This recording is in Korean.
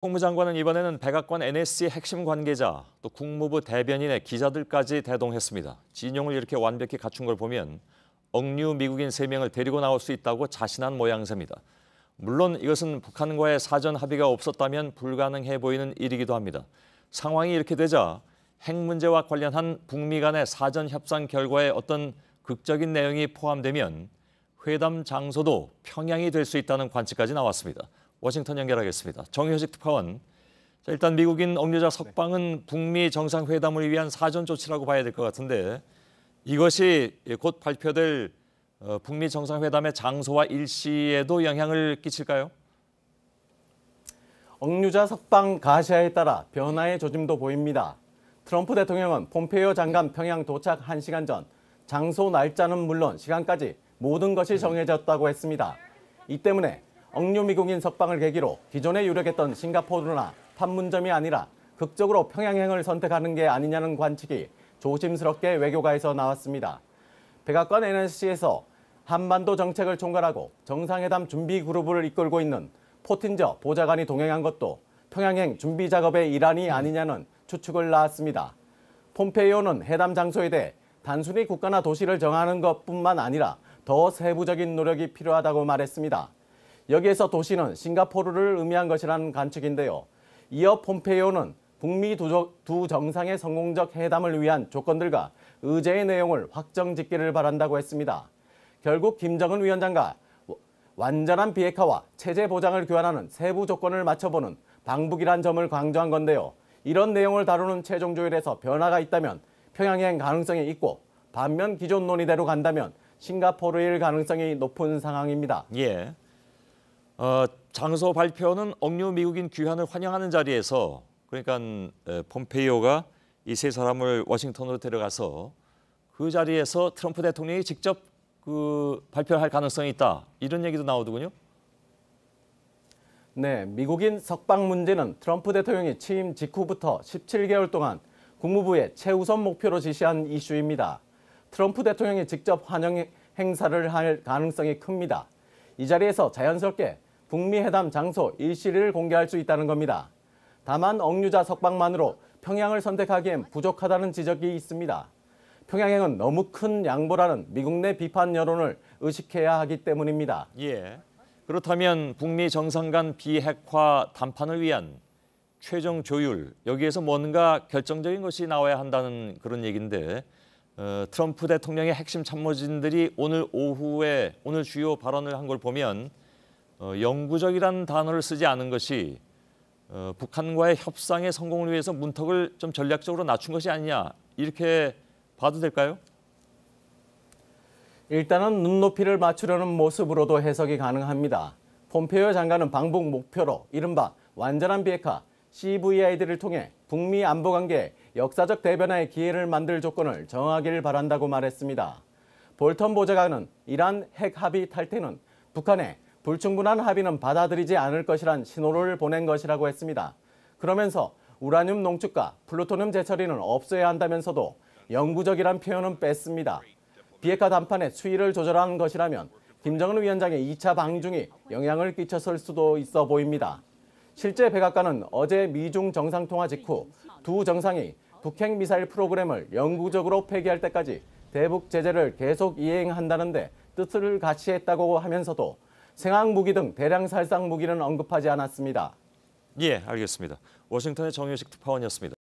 국무장관은 이번에는 백악관 NSC 핵심 관계자, 또 국무부 대변인의 기자들까지 대동했습니다. 진용을 이렇게 완벽히 갖춘 걸 보면 억류 미국인 3명을 데리고 나올 수 있다고 자신한 모양새입니다. 물론 이것은 북한과의 사전 합의가 없었다면 불가능해 보이는 일이기도 합니다. 상황이 이렇게 되자 핵 문제와 관련한 북미 간의 사전 협상 결과에 어떤 극적인 내용이 포함되면 회담 장소도 평양이 될 수 있다는 관측까지 나왔습니다. 워싱턴 연결하겠습니다. 정효식 특파원. 자, 일단 미국인 억류자 석방은 북미 정상회담을 위한 사전 조치라고 봐야 될 것 같은데 이것이 곧 발표될 북미 정상회담의 장소와 일시에도 영향을 끼칠까요? 억류자 석방 가시화에 따라 변화의 조짐도 보입니다. 트럼프 대통령은 폼페이오 장관 평양 도착 1시간 전 장소 날짜는 물론 시간까지 모든 것이 정해졌다고 했습니다. 이 때문에 억류 미국인 석방을 계기로 기존에 유력했던 싱가포르나 판문점이 아니라 극적으로 평양행을 선택하는 게 아니냐는 관측이 조심스럽게 외교가에서 나왔습니다. 백악관 NSC에서 한반도 정책을 총괄하고 정상회담 준비 그룹을 이끌고 있는 포틴저 보좌관이 동행한 것도 평양행 준비 작업의 일환이 아니냐는 추측을 낳았습니다. 폼페이오는 회담 장소에 대해 단순히 국가나 도시를 정하는 것뿐만 아니라 더 세부적인 노력이 필요하다고 말했습니다. 여기에서 도시는 싱가포르를 의미한 것이라는 관측인데요. 이어 폼페이오는 북미 두 정상의 성공적 회담을 위한 조건들과 의제의 내용을 확정짓기를 바란다고 했습니다. 결국 김정은 위원장과 완전한 비핵화와 체제 보장을 교환하는 세부 조건을 맞춰보는 방북이란 점을 강조한 건데요. 이런 내용을 다루는 최종 조율에서 변화가 있다면 평양행 가능성이 있고 반면 기존 논의대로 간다면 싱가포르일 가능성이 높은 상황입니다. 예. 장소 발표는 억류 미국인 귀환을 환영하는 자리에서 그러니까 폼페이오가 이 세 사람을 워싱턴으로 데려가서 그 자리에서 트럼프 대통령이 직접 발표할 가능성이 있다. 이런 얘기도 나오더군요. 네, 미국인 석방 문제는 트럼프 대통령이 취임 직후부터 17개월 동안 국무부의 최우선 목표로 지시한 이슈입니다. 트럼프 대통령이 직접 환영 행사를 할 가능성이 큽니다. 이 자리에서 자연스럽게 북미 회담 장소 일시를 공개할 수 있다는 겁니다. 다만 억류자 석방만으로 평양을 선택하기엔 부족하다는 지적이 있습니다. 평양행은 너무 큰 양보라는 미국 내 비판 여론을 의식해야 하기 때문입니다. 예. 그렇다면 북미 정상 간 비핵화 담판을 위한 최종 조율, 여기에서 뭔가 결정적인 것이 나와야 한다는 그런 얘기인데 트럼프 대통령의 핵심 참모진들이 오늘 오후에 오늘 주요 발언을 한 걸 보면 영구적이라는 단어를 쓰지 않은 것이 북한과의 협상의 성공을 위해서 문턱을 좀 전략적으로 낮춘 것이 아니냐 이렇게 봐도 될까요? 일단은 눈높이를 맞추려는 모습으로도 해석이 가능합니다. 폼페이오 장관은 방북 목표로 이른바 완전한 비핵화 CVID를 통해 북미 안보관계의 역사적 대변화의 기회를 만들 조건을 정하기를 바란다고 말했습니다. 볼턴 보좌관은 이란 핵 합의 탈퇴는 북한의 불충분한 합의는 받아들이지 않을 것이란 신호를 보낸 것이라고 했습니다. 그러면서 우라늄 농축과 플루토늄 재처리는 없어야 한다면서도 영구적이란 표현은 뺐습니다. 비핵화 담판의 수위를 조절하는 것이라면 김정은 위원장의 2차 방중이 영향을 끼쳤을 수도 있어 보입니다. 실제 백악관은 어제 미중 정상통화 직후 두 정상이 북핵 미사일 프로그램을 영구적으로 폐기할 때까지 대북 제재를 계속 이행한다는데 뜻을 같이 했다고 하면서도 생화학 무기 등 대량 살상 무기는 언급하지 않았습니다. 예, 알겠습니다. 워싱턴의 정효식 특파원이었습니다.